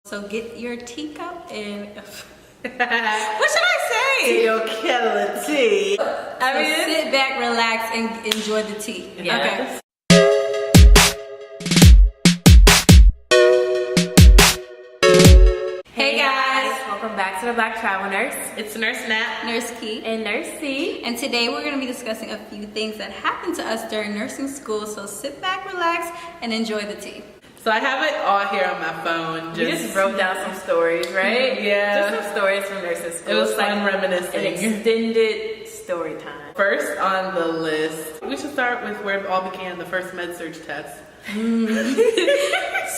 So get your teacup and what should I say? Your kettle of tea. Sit back, relax, and enjoy the tea. Yes. Okay. Hey guys, welcome back to the Black Travel Nurse. It's Nurse Nat, Nurse Key, and Nurse C. And today we're going to be discussing a few things that happened to us during nursing school. So sit back, relax, and enjoy the tea. So I have it all here on my phone. We just wrote down some stories, right? Yeah. Just some stories from nursing school. It was fun reminiscing. An extended story time. First on the list, we should start with where it all began, the first Med-Surg test.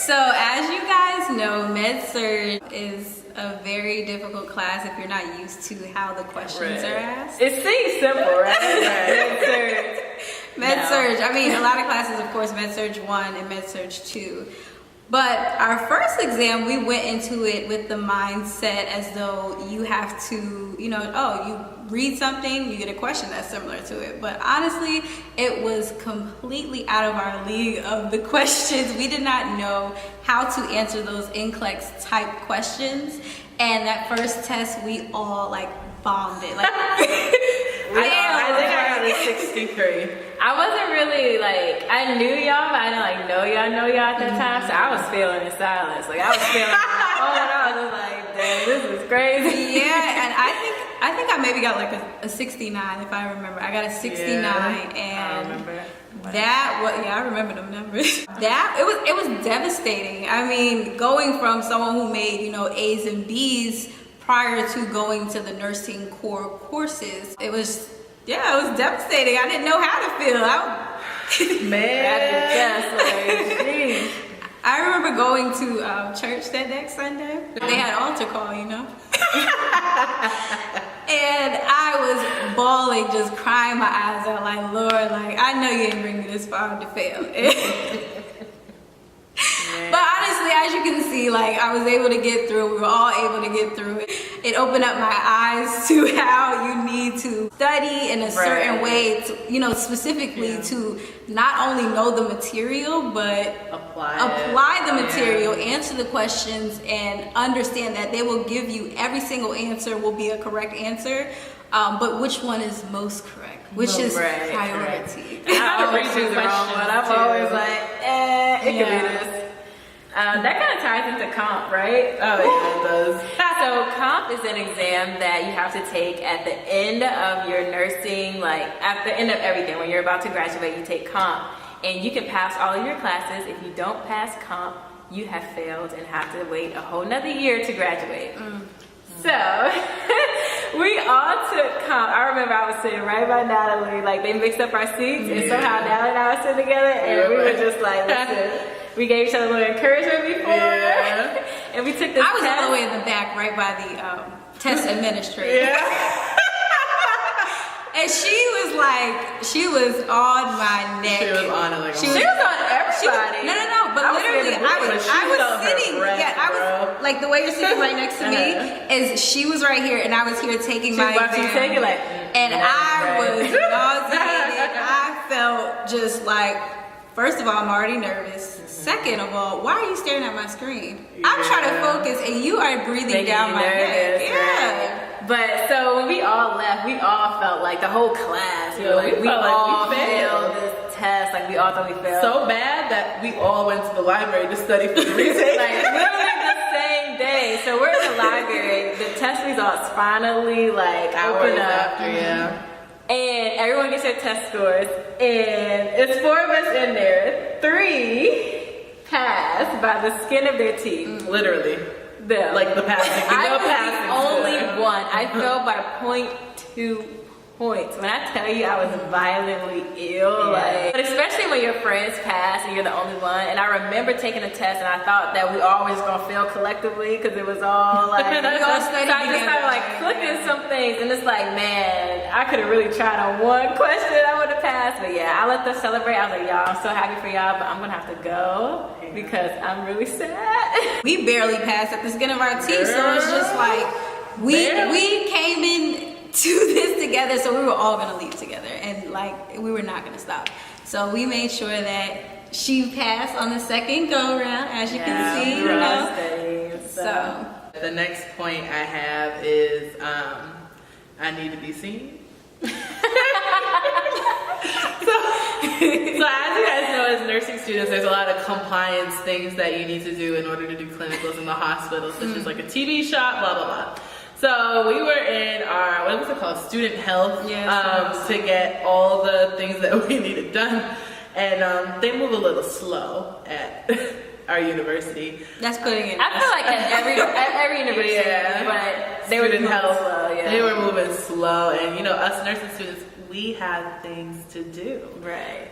So as you guys know, Med-Surg is a very difficult class if you're not used to how the questions are asked. It seems simple, right? Med-Surg, I mean, a lot of classes, of course, Med-Surg 1 and Med-Surg 2. But our first exam, we went into it with the mindset as though you have to, you read something, you get a question that's similar to it. But honestly, it was completely out of our league of the questions. We did not know how to answer those NCLEX type questions. And that first test, we all bombed it. I think I got a 63. I wasn't really I knew y'all, but I didn't know y'all at that time. So I was feeling in silence. I was feeling I was just like, damn, this is crazy. Yeah, and I think I maybe got a 69 if I remember. I got a 69 and I remember. I remember them numbers. It was devastating. I mean, going from someone who made, A's and B's prior to going to the nursing core courses, it was devastating. I didn't know how to feel. I remember going to church that next Sunday. They had altar call, And I was bawling, just crying my eyes out, Lord, I know you didn't bring me this far to fail. But honestly, as you can see, I was able to get through. We were all able to get through it. It opened up my eyes to how you need to study in a certain way, to, specifically to not only know the material, but apply the material, answer the questions, and understand that they will give you every single answer will be a correct answer. But which one is most correct? Which is priority? I always choose the wrong one. I'm always it could be this. That kind of ties into comp, right? Oh, yeah, it does. So comp is an exam that you have to take at the end of your nursing, at the end of everything. When you're about to graduate, you take comp. And you can pass all of your classes. If you don't pass comp, you have failed and have to wait a whole nother year to graduate. So, we all took comp. I remember I was sitting right by Natalie. They mixed up our seats, and somehow Natalie and I were sitting together, and we were just listen. We gave each other a little encouragement before, and we took this I was test. all the way in the back, right by the test administrator. And she was on my neck. She was on it she was on everybody. No, but literally, I was sitting. I was the way you're sitting right next to me is she was right here, and I was here taking my exam. And I was nauseated. I felt just first of all, I'm already nervous. Second of all, why are you staring at my screen? I'm trying to focus, and you are breathing down my neck. Right? But so when we all left, we all felt the whole class. We all failed this test. We all thought we failed. So bad that we all went to the library to study for the retake. Literally the same day. So we're in the library. The test results finally open up. And everyone gets their test scores, and it's 4 of us in there. 3 passed by the skin of their teeth. Literally. The passing. I was the only one. I failed by 0.2 points. When I tell you I was violently ill, but especially when your friends pass and you're the only one. And I remember taking a test, and I thought that we all was gonna fail collectively because it was all we all studied. So I just started clicking some things, and it's man, I could have really tried on one question that I would have passed. But I let them celebrate. I was y'all, I'm so happy for y'all, but I'm gonna have to go because I'm really sad. We barely passed at the skin of our teeth, so it's just we came in to this together, so we were all gonna leave together, and we were not gonna stop. So we made sure that she passed on the second go round, as you can see. So The next point I have is I need to be seen. So as you guys know, as nursing students, there's a lot of compliance things that you need to do in order to do clinicals in the hospital, such as like a TB shot, blah, blah, blah. So we were in our, what was it called? Student health, to get all the things that we needed done. And they move a little slow at our university. That's putting it. I feel like at every university, but they were moving slow. Yeah. They were moving slow, and you know, us nursing students, we had things to do. Right.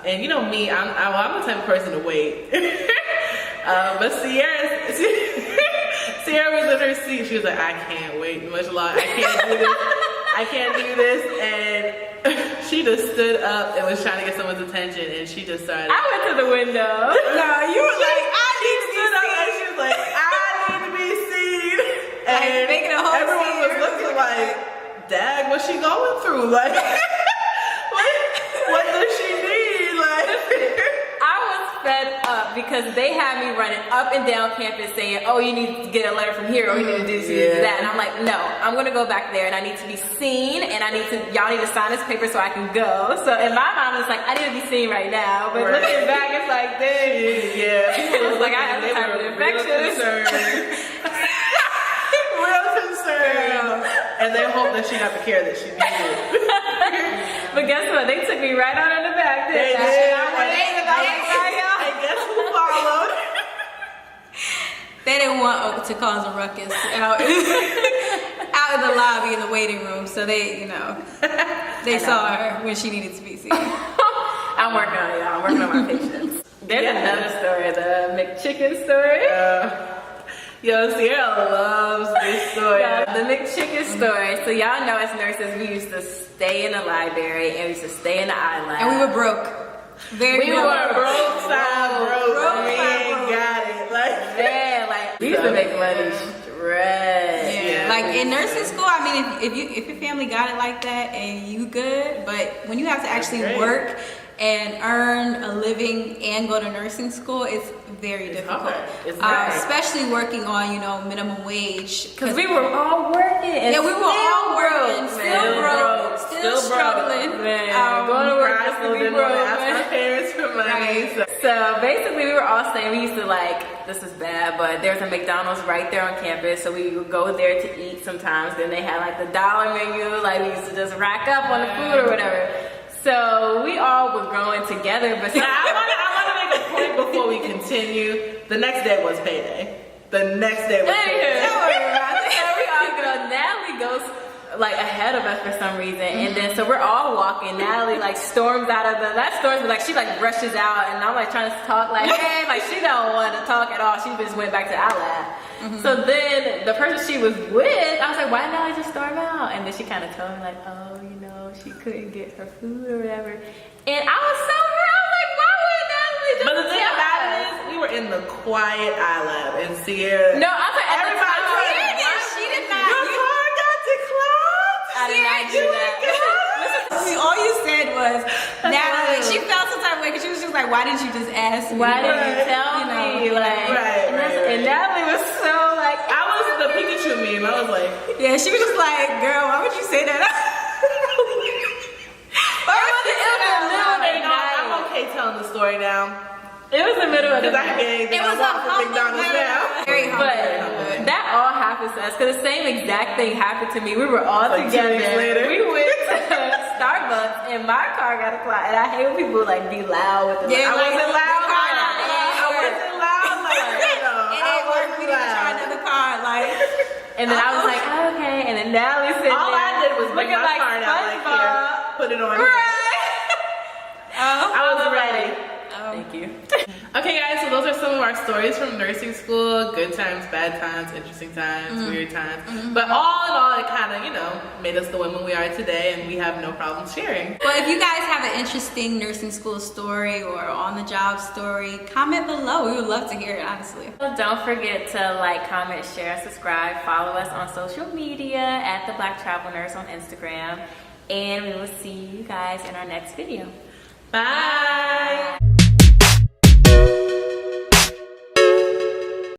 And you know me, I'm the type of person to wait. But Sierra was in her seat. She was like, I can't wait much longer. I can't do this. I can't do this. And she just stood up and was trying to get someone's attention, and she just started. I went to the window. No, you were like, I need to be stood up and seen. she was like, I need to be seen. Like, And making a whole everyone scene. was looking like, Dag, what's she going through? Like, what does she need? Like, I was fed up because they had me running up and down campus saying, oh, you need to get a letter from here, or you need to do this, you need to do that. And I'm like, no, I'm gonna go back there and I need to be seen, and y'all need to sign this paper so I can go. So in my mind, it's like, I need to be seen right now. But looking back, it's like, dang. yeah, people It's like I have they this type of were infection. real concerned. And they hope that she got the care that she needed. But guess what? They took me right out in the back. They didn't did. I? And guess who followed? They didn't want to cause a ruckus out in the lobby in the waiting room, so they, you know, they saw her when she needed to be seen. I'm working on it, y'all. I'm working on my patience. There's another story, the McChicken story. Yo, Sierra loves this story. Yeah, the McChicken story. So y'all know as nurses, we used to stay in the library and we used to stay in the eye lab. And we were broke. Very We broke. were broke side broke. Broke We side ain't broke. got it. Like, Man, like we used to make money straight. Yeah. Like in nursing school, I mean, if your family got it like that and you good, but when you have to actually great. work and earn a living and go to nursing school, it's very difficult. hard. It's hard. Especially working on, you know, minimum wage. Because we were all working. And Yeah, we were all working, still broke, still struggling. Man, going to work just to be didn't broke. want to ask my parents for money. Right. So basically, we were all saying we used to like, this is bad, but there's a McDonald's right there on campus, so we would go there to eat sometimes. Then they had like the dollar menu, like we used to just rack up on the food or whatever. So we all were growing together, but Now, I want to make a point before we continue. The next day was payday. The next day was payday. Don't worry about it. So we all go. Natalie goes like ahead of us for some reason, and then so we're all walking. Natalie like storms out of but like she like rushes out, and I'm like trying to talk like, hey, like she don't want to talk at all. She just went back to our lab. So then the person she was with, I was like, why did Natalie just storm out? And then she kind of told me like, oh, you know, she couldn't get her food or whatever. And I was so hurt. I was like, why would Natalie just But the thing tell about us? it is, we were in the quiet eye lab, and Sierra. No, I was like, Everybody She did not. Your car got declined. I did not do that. All you said was, Natalie, she felt some type of way because she was just like, why didn't you just ask me? Why didn't you tell You know, me? Like, and Natalie was so like, I was the Pikachu meme. I was like, Yeah, she was just like, girl, why would you say that? I'm okay telling the story now. it was the middle of the Because I get anything It I was want a from humble McDonald's now. Very humble. But that all happened to us because the same exact thing happened to me. We were all Like 2 together. weeks later. We went to Starbucks and my car got a clock. And I hate when people like be loud with the Yeah, I like, wasn't loud. the car I wasn't loud like that. It ain't work. We need to try another car. Like, And then I was like, oh, okay. And then Natalie said, All I did was bring looking my like card out like here, SpongeBob. put it on. oh, I was ready. Thank you. Okay, guys, so those are some of our stories from nursing school. Good times, bad times, interesting times, weird times. But all in all, it kind of, you know, made us the women we are today, and we have no problem sharing. Well, if you guys have an interesting nursing school story or on-the-job story, comment below. We would love to hear it, honestly. Don't forget to like, comment, share, subscribe, follow us on social media at The Black Travel Nurse on Instagram. And we will see you guys in our next video. Bye.